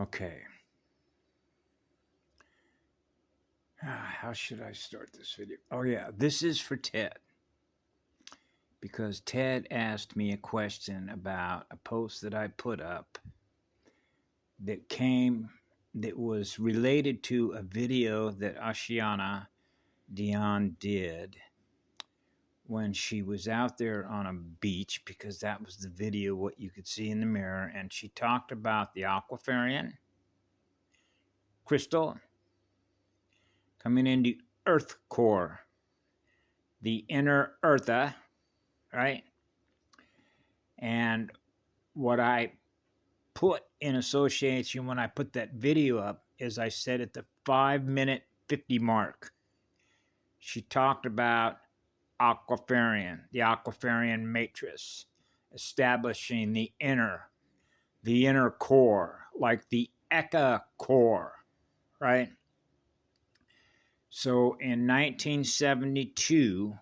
Okay. How should I start this video? Oh, yeah. This is for Ted. Because Ted asked me a question about a post that I put up that was related to a video that Ashiana Dion did when she was out there on a beach, because that was the video, what you could see in the mirror. And she talked about the aquapharian crystal coming into earth core, the inner eartha, right? And what I put in association when I put that video up is I said at the 5-minute 50 mark, she talked about aquapharian, the aquapharian matrix, establishing the inner core, like the Eka core, right? So in 1972,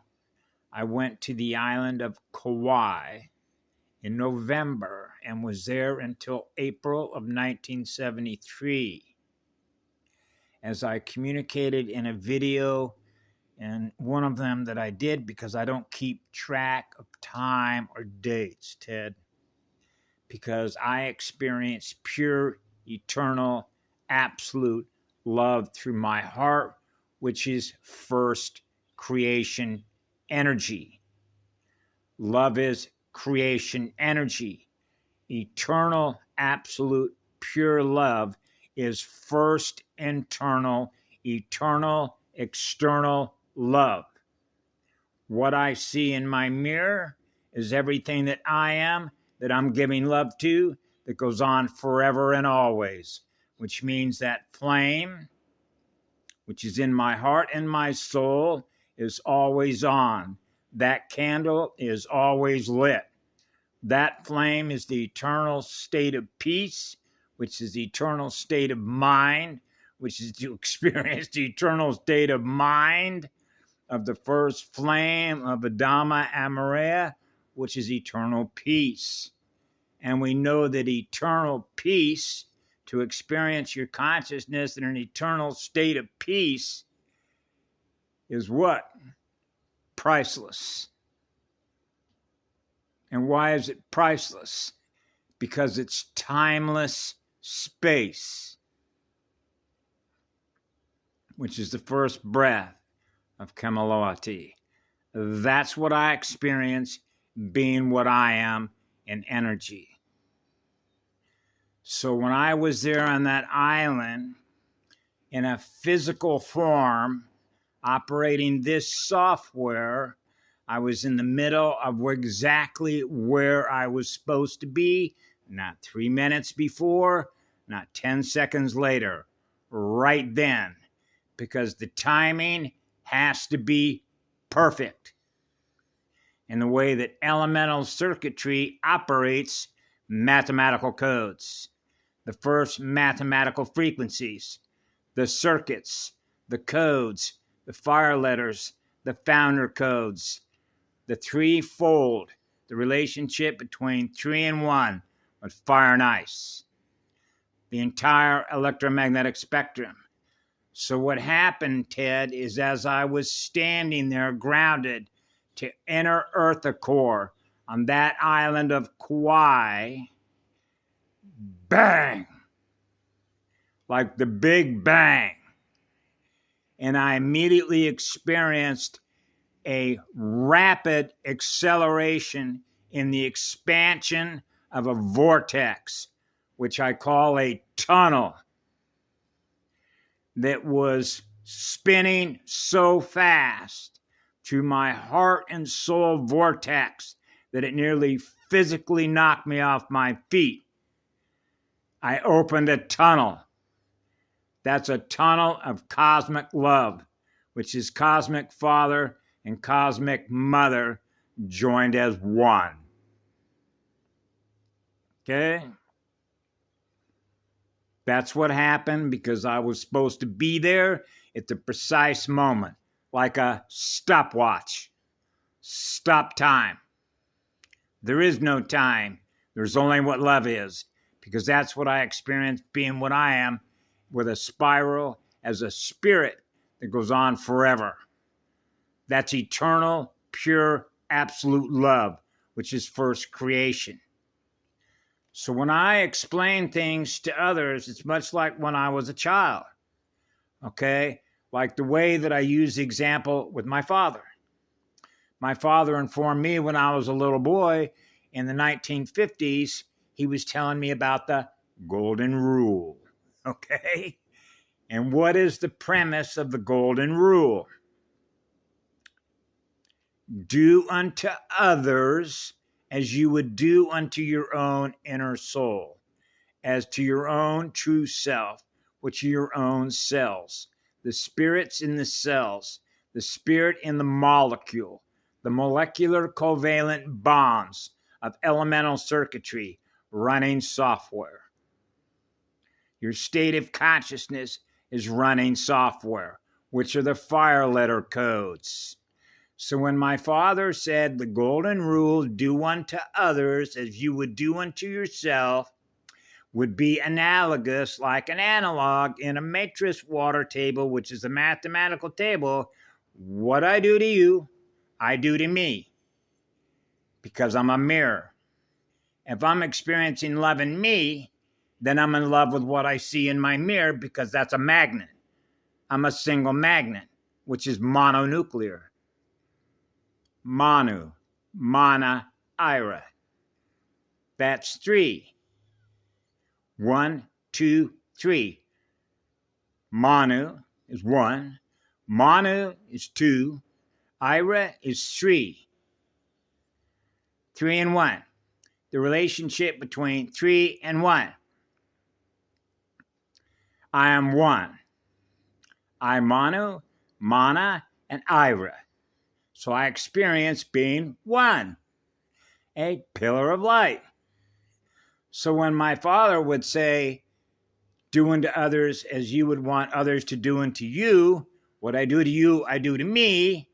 I went to the island of Kauai in November and was there until April of 1973. As I communicated in a video, and one of them that I did, because I don't keep track of time or dates, Ted, because I experience pure, eternal, absolute love through my heart, which is first creation energy. Love is creation energy. Eternal, absolute, pure love is first internal, eternal, external love. What I see in my mirror is everything that I am, that I'm giving love to, that goes on forever and always, which means that flame, which is in my heart and my soul, is always on. That candle is always lit. That flame is the eternal state of peace, which is the eternal state of mind, which is to experience the eternal state of mind of the first flame of Adama Amareya, which is eternal peace. And we know that eternal peace, to experience your consciousness in an eternal state of peace, is what? Priceless. And why is it priceless? Because it's timeless space, which is the first breath of Kamalawati. That's what I experience being what I am in energy. So when I was there on that island in a physical form, operating this software, I was in the middle of exactly where I was supposed to be, not 3 minutes before, not 10 seconds later, right then, because the timing has to be perfect. In the way that elemental circuitry operates mathematical codes, the first mathematical frequencies, the circuits, the codes, the fire letters, the founder codes, the threefold, the relationship between 3 and 1 with fire and ice, the entire electromagnetic spectrum. So what happened, Ted, is as I was standing there grounded to inner earth core on that island of Kauai, bang, like the Big Bang. And I immediately experienced a rapid acceleration in the expansion of a vortex, which I call a tunnel, that was spinning so fast through my heart and soul vortex that it nearly physically knocked me off my feet. I opened a tunnel. That's a tunnel of cosmic love, which is cosmic Father and cosmic Mother joined as one. Okay? That's what happened, because I was supposed to be there at the precise moment, like a stopwatch. Stop time. There is no time. There's only what love is, because that's what I experienced being what I am, with a spiral as a spirit that goes on forever. That's eternal, pure, absolute love, which is first creation. So when I explain things to others, it's much like when I was a child, okay? Like the way that I use the example with my father. My father informed me when I was a little boy in the 1950s, he was telling me about the golden rule, okay? And what is the premise of the golden rule? Do unto others as you would do unto your own inner soul, as to your own true self, which are your own cells, the spirits in the cells, the spirit in the molecule, the molecular covalent bonds of elemental circuitry running software. Your state of consciousness is running software, which are the fire letter codes. So when my father said the golden rule, do unto others as you would do unto yourself, would be analogous, like an analog in a matrix water table, which is a mathematical table. What I do to you, I do to me, because I'm a mirror. If I'm experiencing love in me, then I'm in love with what I see in my mirror, because that's a magnet. I'm a single magnet, which is mononuclear. Manu, mana, ira. That's three. 1, 2, 3. Manu is 1. Manu is 2. Ira is 3. 3 and 1. The relationship between 3 and 1. I am 1. I Manu, Mana, and Ira. So I experience being 1, a pillar of light. So when my father would say, do unto others as you would want others to do unto you, what I do to you, I do to me,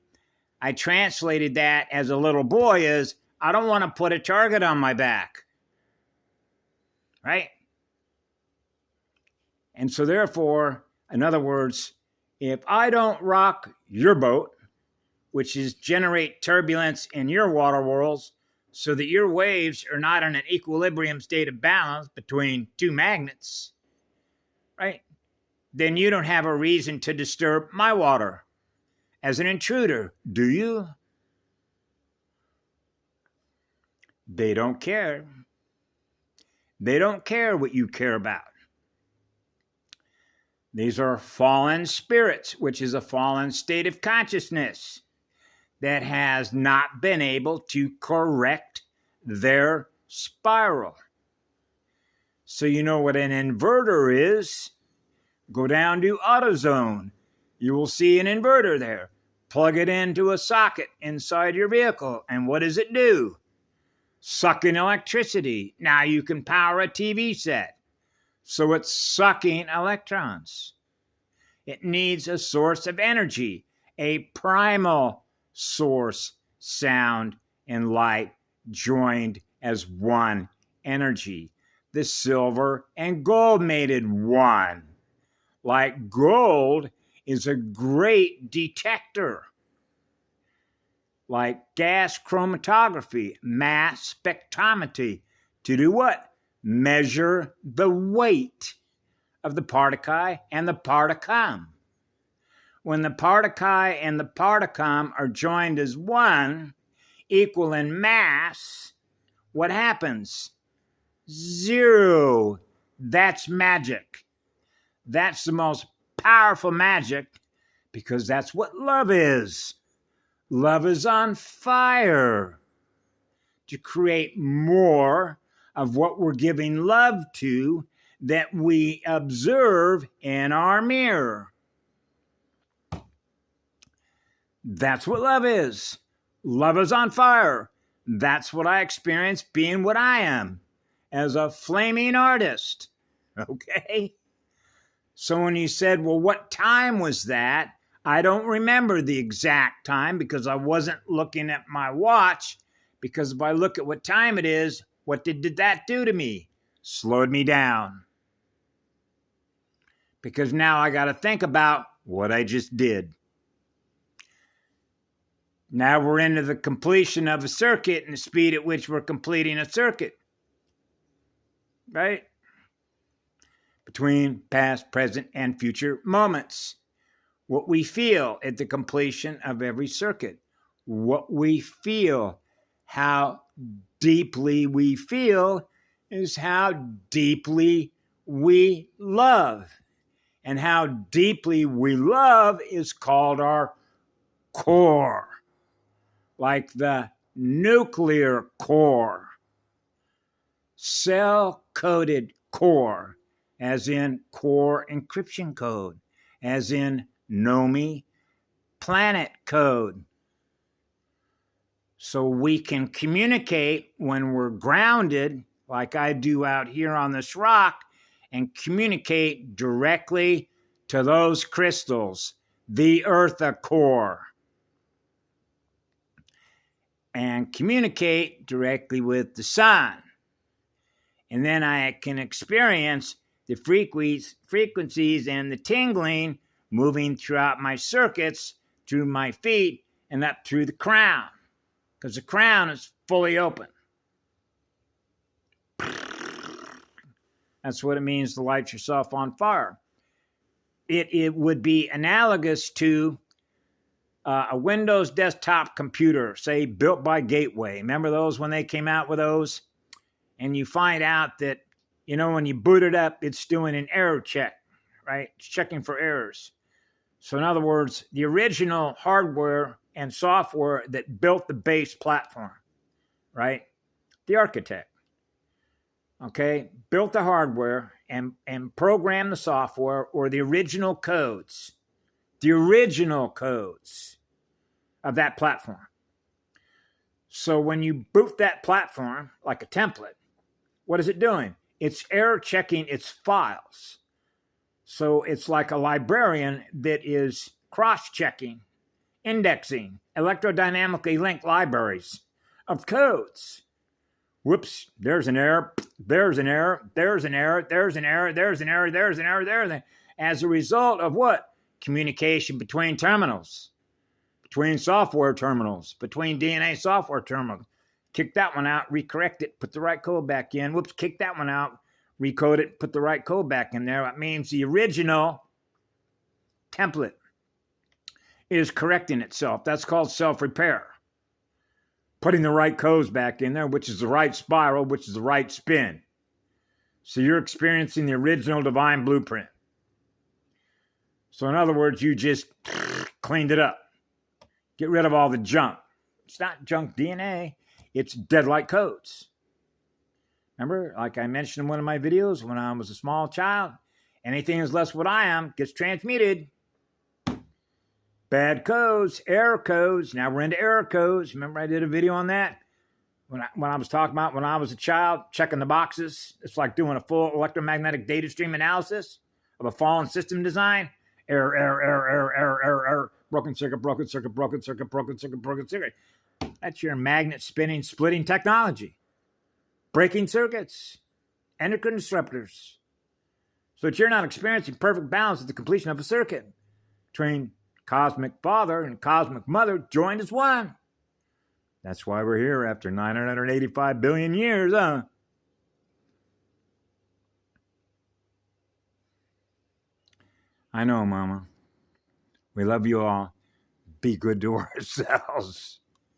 I translated that as a little boy as, I don't want to put a target on my back. Right? And so therefore, in other words, if I don't rock your boat, which is generate turbulence in your water worlds so that your waves are not in an equilibrium state of balance between two magnets, right? Then you don't have a reason to disturb my water as an intruder, do you? They don't care. They don't care what you care about. These are fallen spirits, which is a fallen state of consciousness that has not been able to correct their spiral. So you know what an inverter is? Go down to AutoZone. You will see an inverter there. Plug it into a socket inside your vehicle. And what does it do? Sucking electricity. Now you can power a TV set. So it's sucking electrons. It needs a source of energy, a primal source, sound, and light joined as one energy. The silver and gold mated one. Like gold is a great detector. Like gas chromatography, mass spectrometry. To do what? Measure the weight of the particle and the particum. When the particle and the particum are joined as one, equal in mass, what happens? 0. That's magic. That's the most powerful magic, because that's what love is. Love is on fire to create more of what we're giving love to that we observe in our mirror. That's what love is. Love is on fire. That's what I experience being what I am as a flaming artist. Okay? So when you said, well, what time was that? I don't remember the exact time because I wasn't looking at my watch. Because if I look at what time it is, what did that do to me? slowed me down. Because now I got to think about what I just did. Now we're into the completion of a circuit and the speed at which we're completing a circuit. Right? Between past, present, and future moments. What we feel at the completion of every circuit. What we feel, how deeply we feel, is how deeply we love. And how deeply we love is called our core. Like the nuclear core. Cell-coded core, as in core encryption code, as in NOMI planet code. So we can communicate when we're grounded, like I do out here on this rock, and communicate directly to those crystals, the eartha core, and communicate directly with the sun. And then I can experience the frequencies and the tingling moving throughout my circuits, through my feet, and up through the crown, because the crown is fully open. That's what it means to light yourself on fire. It would be analogous to a Windows desktop computer, say, built by Gateway. Remember those when they came out with those? And you find out that, when you boot it up, it's doing an error check, right? It's checking for errors. So in other words, the original hardware and software that built the base platform, right? The architect, okay, built the hardware and programmed the software, or the original codes of that platform. So when you boot that platform like a template, what is it doing? It's error checking its files. So it's like a librarian that is cross-checking, indexing, electrodynamically linked libraries of codes. Whoops, there's an error, there's an error, there's an error, there's an error, there's an error, there's an error, there's an error. As a result of what? Communication between terminals, between software terminals, between DNA software terminals. Kick that one out, recorrect it, put the right code back in. Whoops, kick that one out, recode it, put the right code back in there. That means the original template is correcting itself. That's called self-repair. Putting the right codes back in there, which is the right spiral, which is the right spin. So you're experiencing the original divine blueprint. So in other words, you just cleaned it up. Get rid of all the junk. It's not junk DNA. It's dead-like codes. Remember, like I mentioned in one of my videos, when I was a small child, anything that's less what I am gets transmuted. Bad codes, error codes. Now we're into error codes. Remember I did a video on that? When I was talking about when I was a child, checking the boxes. It's like doing a full electromagnetic data stream analysis of a fallen system design. Error, error, error, error, error, error, error. Broken circuit, broken circuit, broken circuit, broken circuit, broken circuit. That's your magnet spinning, splitting technology. Breaking circuits, endocrine disruptors. So that you're not experiencing perfect balance at the completion of a circuit between cosmic father and cosmic mother joined as one. That's why we're here after 985 billion years, huh? I know, Mama. We love you all. Be good to ourselves.